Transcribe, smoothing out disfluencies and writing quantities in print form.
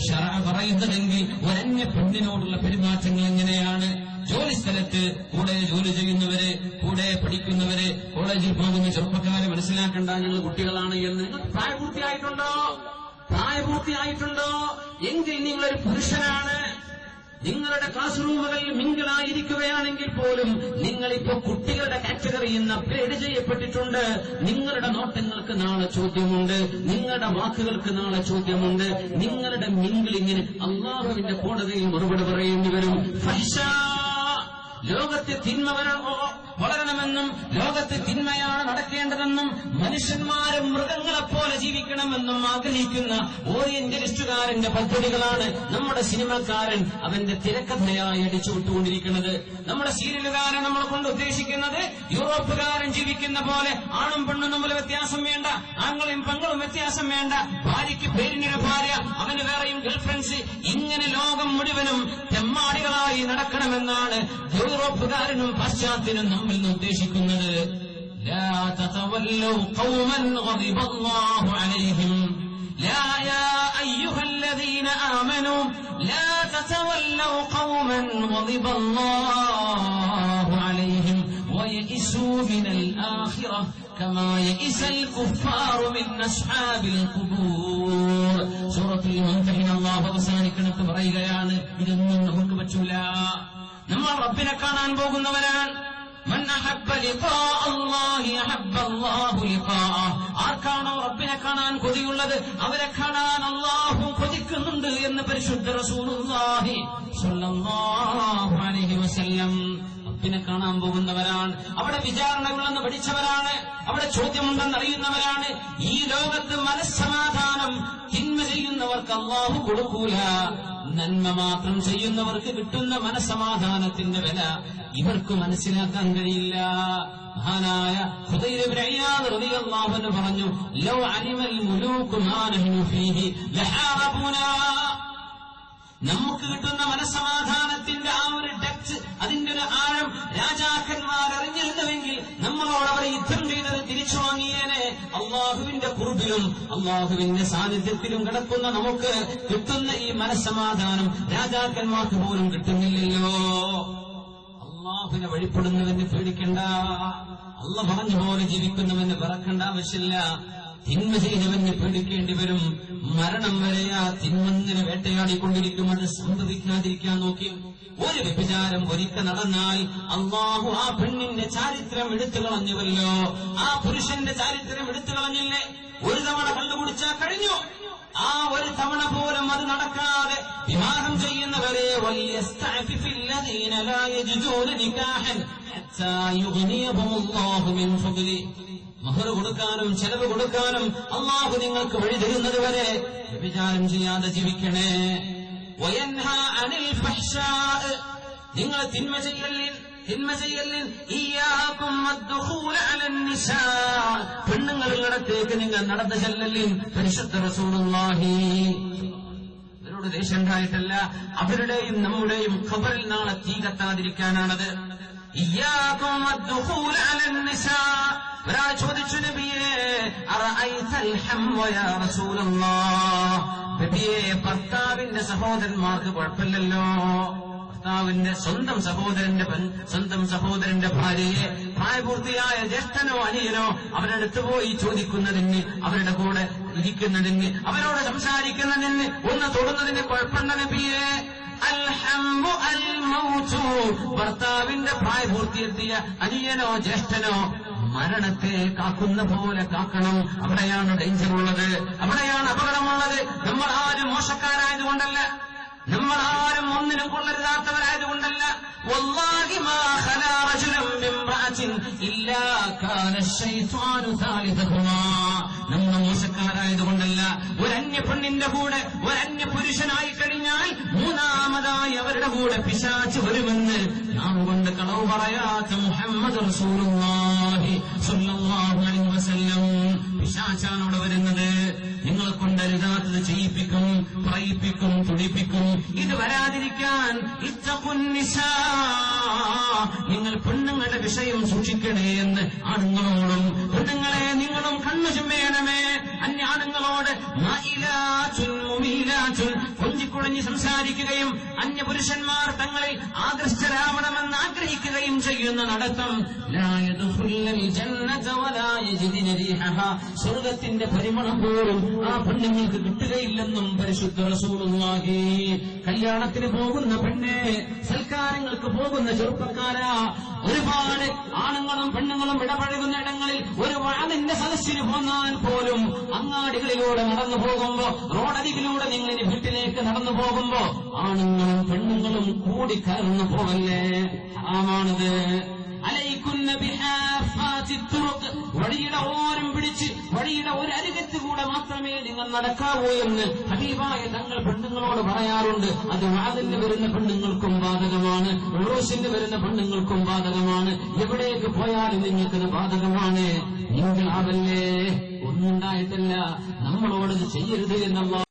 ശറഅ പറയുന്നതെങ്കിൽ ഒരന്യ പെണ്ണിനോടുള്ള പെരുമാറ്റങ്ങൾ എങ്ങനെയാണ്? ജോലിസ്ഥലത്ത് കൂടെ ജോലി ചെയ്യുന്നവരെ, കൂടെ പഠിക്കുന്നവരെ, കോളേജിൽ പോകുന്ന ചെറുപ്പക്കാരെ മനസ്സിലാക്കേണ്ട ഞങ്ങൾ കുട്ടികളാണ് എന്ന്. പ്രായപൂർത്തിയായിട്ടുണ്ടോ എങ്കിൽ നിങ്ങളൊരു പുരുഷനാണ്. നിങ്ങളുടെ ക്ലാസ് റൂമുകളിൽ മിങ്കിളായിരിക്കുകയാണെങ്കിൽ പോലും നിങ്ങളിപ്പോ കുട്ടികളുടെ കാറ്റഗറിയിൽ നിന്ന് അപ്ഗ്രേഡ് ചെയ്യപ്പെട്ടിട്ടുണ്ട്. നിങ്ങളുടെ നോട്ടങ്ങൾക്ക് നാളെ ചോദ്യമുണ്ട്, നിങ്ങളുടെ വാക്കുകൾക്ക് നാളെ ചോദ്യമുണ്ട്. നിങ്ങളുടെ മിങ്കിളിങ്ങിന് അല്ലാഹുവിന്റെ കോടതിയിൽ മറുപടി പറയേണ്ടി വരും. ലോകത്തെ തിന്മ വളരണമെന്നും ലോകത്ത് തിന്മയാണ് നടക്കേണ്ടതെന്നും മനുഷ്യന്മാരും മൃഗങ്ങളെപ്പോലെ ജീവിക്കണമെന്നും ആഗ്രഹിക്കുന്ന ഓറിയന്റലിസ്റ്റുകാരന്റെ പദ്ധതികളാണ് നമ്മുടെ സിനിമക്കാരൻ അവന്റെ തിരക്കഥയായി അടിച്ചുവിട്ടുകൊണ്ടിരിക്കുന്നത്. നമ്മുടെ സീരിയലുകാരൻ നമ്മളെ കൊണ്ട് ഉദ്ദേശിക്കുന്നത് യൂറോപ്പുകാരൻ ജീവിക്കുന്ന പോലെ ആണും പെണ്ണും തമ്മിൽ വ്യത്യാസം വേണ്ട, ആങ്ങളും പെങ്ങളും വ്യത്യാസം വേണ്ട, ഭാര്യയ്ക്ക് പേരിനൊരു ഭാര്യ, അവന് വേറെയും ഗേൾഫ്രണ്ട്സ്, ഇങ്ങനെ ലോകം മുഴുവനും തെമ്മാടികളായി നടക്കണമെന്നാണ് യൂറോപ്പുകാരനും പാശ്ചാത്യനും നമ്മിൽ നിന്ന് ഉദ്ദേശിക്കുന്നത്. لا تتولوا قوما غضب الله عليهم لا يا أيها الذين آمنوا لا تتولوا قوما غضب الله عليهم ويئسوا من الآخرة كما يئس الكفار من أصحاب القبور. സൂറത്തുൽ മുംതഹിന അല്ലാഹു അവസാനിക്കണത്ത് പറയുകയാണ്, ഇതൊന്നും നമുക്ക് പറ്റൂല. നമ്മൾ റബ്ബിനെ കാണാൻ പോകുന്നവരാണ്. മൻ അഹബ്ബ ലിഖാ അല്ലാഹി അഹബ്ബ അല്ലാഹു ലിഖാഅഹ്. ആർക്കാണോ റബ്ബിനെ കാണാൻ കൊതിയുള്ളത് അവരെ കാണാൻ അല്ലാഹു കൊതിക്കുന്നുണ്ട് എന്ന് പരിശുദ്ധ റസൂലുള്ളാഹി സ്വല്ലല്ലാഹു അലൈഹി വസല്ലം. റബ്ബിനെ കാണാൻ പോകുന്നവരാണ്. അവിടെ വിചാരണകളെന്ന് പഠിച്ചവരാണ്, അവിടെ ചോദ്യമുണ്ടെന്നറിയുന്നവരാണ്. ഈ ലോകത്ത് മനസ്സമാധാനം തിന്മ ചെയ്യുന്നവർക്ക് അല്ലാഹു കൊടുക്കൂല, നന്മ മാത്രം ചെയ്യുന്നവർക്ക് കിട്ടുന്ന മനസ്സമാധാനത്തിന്റെ വില ഇവർക്ക് മനസ്സിലാക്കാൻ കഴിയില്ല. മഹാനായ ഖുദൈർ ഇബ്നു ഇയാദ് റളിയല്ലാഹു അൻഹു പറഞ്ഞു, ലൗ അലിമൽ മുലൂകു മാ നഹ്നു ഫീഹി ലഹാറബുനാ. നമുക്ക് കിട്ടുന്ന മനസ്സമാധാനത്തിന്റെ ആ ഒരു ഡെപ്ത്, അതിന്റെ ഒരു ആഴം രാജാക്കന്മാർ അറിഞ്ഞിരുന്നുവെങ്കിൽ നമ്മളോട് അവർ യുദ്ധം ചെയ്തത് തിരിച്ചു വാങ്ങിയേനെ. അള്ളാഹുവിന്റെ ഖുർബിലും അള്ളാഹുവിന്റെ സാന്നിധ്യത്തിലും കിടക്കുന്ന നമുക്ക് കിട്ടുന്ന ഈ മനസ്സമാധാനം രാജാക്കന്മാർക്ക് പോലും കിട്ടുന്നില്ലല്ലോ. അള്ളാഹുവിനെ വഴിപ്പെടുന്നവന് പേടിക്കണ്ട, അള്ളാഹ് പറഞ്ഞ പോലെ ജീവിക്കുന്നവന് വിറക്കേണ്ട ആവശ്യമില്ല. തിന്മ ചെയ്തവന് പേടിക്കേണ്ടി വരും. മരണം വരെ ആ തിന്മങ്ങനെ വേട്ടയാടിക്കൊണ്ടിരിക്കും. അത് സംഭവിക്കാതിരിക്കാൻ നോക്കി. ഒരു വ്യഭിചാരം ഒരിക്കൽ നടന്നാൽ അല്ലാഹു ആ പെണ്ണിന്റെ ചാരിത്രം എടുത്തു കളഞ്ഞുവല്ലോ, ആ പുരുഷന്റെ ചാരിത്രം എടുത്തു കളഞ്ഞില്ലേ? ഒരു തവണ കണ്ടുപിടിച്ചാൽ കഴിഞ്ഞു. ആ ഒരു തവണ പോലും അത് നടക്കാതെ വിവാഹം ചെയ്യുന്നവരെ മഹർ കൊടുക്കാനും ചെലവ് കൊടുക്കാനും അല്ലാഹു നിങ്ങൾക്ക് വഴി തരുന്നത് വരെ വ്യഭിചാരം ചെയ്യാതെ ജീവിക്കണേ. നിങ്ങൾ തിന്മ ചെയ്യലിൻ പെണ്ണുങ്ങളിടത്തേക്ക് നിങ്ങൾ നടന്നു ചെല്ലലിൻ. പരിശുദ്ധ റസൂലുള്ളാഹി അവരോട് ദേഷ്യം ഉണ്ടായിട്ടല്ല, അവരുടെയും നമ്മുടെയും ഖബറിൽ നാളെ തീ കത്താതിരിക്കാനാണത്. ഒരാൾ ചോദിച്ചു, നബിയേ അറഅയ്തൽ ഹംവ യാ റസൂലല്ലാഹ്, നബിയേ ഭർത്താവിന്റെ സഹോദരന്മാർക്ക് കുഴപ്പമില്ലല്ലോ. ഭർത്താവിന്റെ സ്വന്തം സഹോദരന്റെ ഭാര്യയെ പ്രായപൂർത്തിയായ ജ്യേഷ്ഠനോ അനിയനോ അവരടുത്ത് പോയി ചോദിക്കുന്നതിന്, അവരുടെ കൂടെ ഇരിക്കുന്നതിന്, അവരോട് സംസാരിക്കുന്നതിന്, ഒന്ന് തൊടുന്നതിന് കുഴപ്പമുണ്ട നബിയേ? അൽഹംബു അൽ മൗതു, ഭർത്താവിന്റെ പ്രായപൂർത്തിയെത്തിയ അനിയനോ ജ്യേഷ്ഠനോ മരണത്തെ കാക്കുന്ന പോലെ കാക്കണം. അവിടെയാണ് ഡേഞ്ചറുള്ളത്, അവിടെയാണ് അപകടമുള്ളത്. നമ്മൾ ആരും മോശക്കാരായതുകൊണ്ടല്ല, നമ്മൾ ആരും ഒന്നിനും കൊള്ളരുതാത്തവരായതുകൊണ്ടല്ല. വല്ലാഹി മാ ഖലാ റജുലൻ ബിംറഅത്തിൻ ഇല്ലാ കാന ശൈത്വാനു സാലിസഹുമാ. നമ്മൾ മോശക്കാരായതുകൊണ്ടല്ല. ഒരന്യ പെണ്ണിന്റെ കൂടെ ഒരന്യ പുരുഷനായി കഴിഞ്ഞാൽ മൂന്നാമതായി അവരുടെ കൂടെ പിശാച് വരുമെന്ന് നാം കൊണ്ട് കളവ് പറയാത്ത മുഹമ്മദ് റസൂലുള്ളാഹി സ്വല്ലല്ലാഹു അലൈഹി വസല്ലം. പിശാചാണ് അവിടെ വരുന്നത്. നിങ്ങളെ കൊണ്ടരുതാത്തത് ചെയ്യിപ്പിക്കും, പറയിപ്പിക്കും, തുടിപ്പിക്കും. ഇത് വരാതിരിക്കാൻ നിങ്ങൾ പെണ്ണുങ്ങളുടെ വിഷയം സൂക്ഷിക്കണേ എന്ന് ആണുങ്ങളോടും, പെണ്ണുങ്ങളെ നിങ്ങളും കണ്ണു ചുമ്മേണമേ. അന്യാണുങ്ങളോട് കൊട്ടിക്കുഴഞ്ഞ് സംസാരിക്കുകയും അന്യപുരുഷന്മാർ തങ്ങളിൽ ആകൃഷ്ടരാവണമെന്ന് ആഗ്രഹിക്കുകയും ചെയ്യുന്ന നടത്തം സ്വർഗത്തിന്റെ പരിമളം പോലും ആ പെണ്ണുങ്ങൾക്ക് കിട്ടുകയില്ലെന്നും പരിശുദ്ധ റസൂലുള്ളാഹി. കല്യാണത്തിന് പോകുന്ന പെണ്ണ്, സൽക്കാരങ്ങൾക്ക് പോകുന്ന ചെറുപ്പക്കാരാ, ഒരുപാട് ആണുങ്ങളും പെണ്ണുങ്ങളും ഇടപഴകുന്ന ഇടങ്ങളിൽ ഒരു വാതിന്റെ സദസ്സിന് പോന്നാൽ പോലും അങ്ങാടികളിലൂടെ നടന്നു പോകുമ്പോ, റോഡരികിലൂടെ നിങ്ങളിന് വീട്ടിലേക്ക് നടന്നു പോകുമ്പോ ആണുങ്ങളും പെണ്ണുങ്ങളും കൂടി കയറുന്നു പോകല്ലേ, ഹറാമാണത്. അലൈക്കുന്ന ബിഹാഫാത്തി തുറുഖ്, വഴിയുടെ ഓരം പിടിച്ച് വഴിയുടെ ഒരു അരികത്ത് കൂടെ മാത്രമേ നിങ്ങൾ നടക്കാവൂ എന്ന് ഹബീബായ തങ്ങൾ പെണ്ണുങ്ങളോട് പറയാറുണ്ട്. അത് വാതിന് വരുന്ന പെണ്ണുങ്ങൾക്കും ബാധകമാണ്, ഉറൂസിന് വരുന്ന പെണ്ണുങ്ങൾക്കും ബാധകമാണ്. എവിടേക്ക് പോയാലും നിങ്ങൾക്കത് ബാധകമാണ്. നിങ്ങൾ ആവല്ലേ, ഒന്നുണ്ടായിട്ടല്ല നമ്മളോടത് ചെയ്യരുത് എന്നുള്ള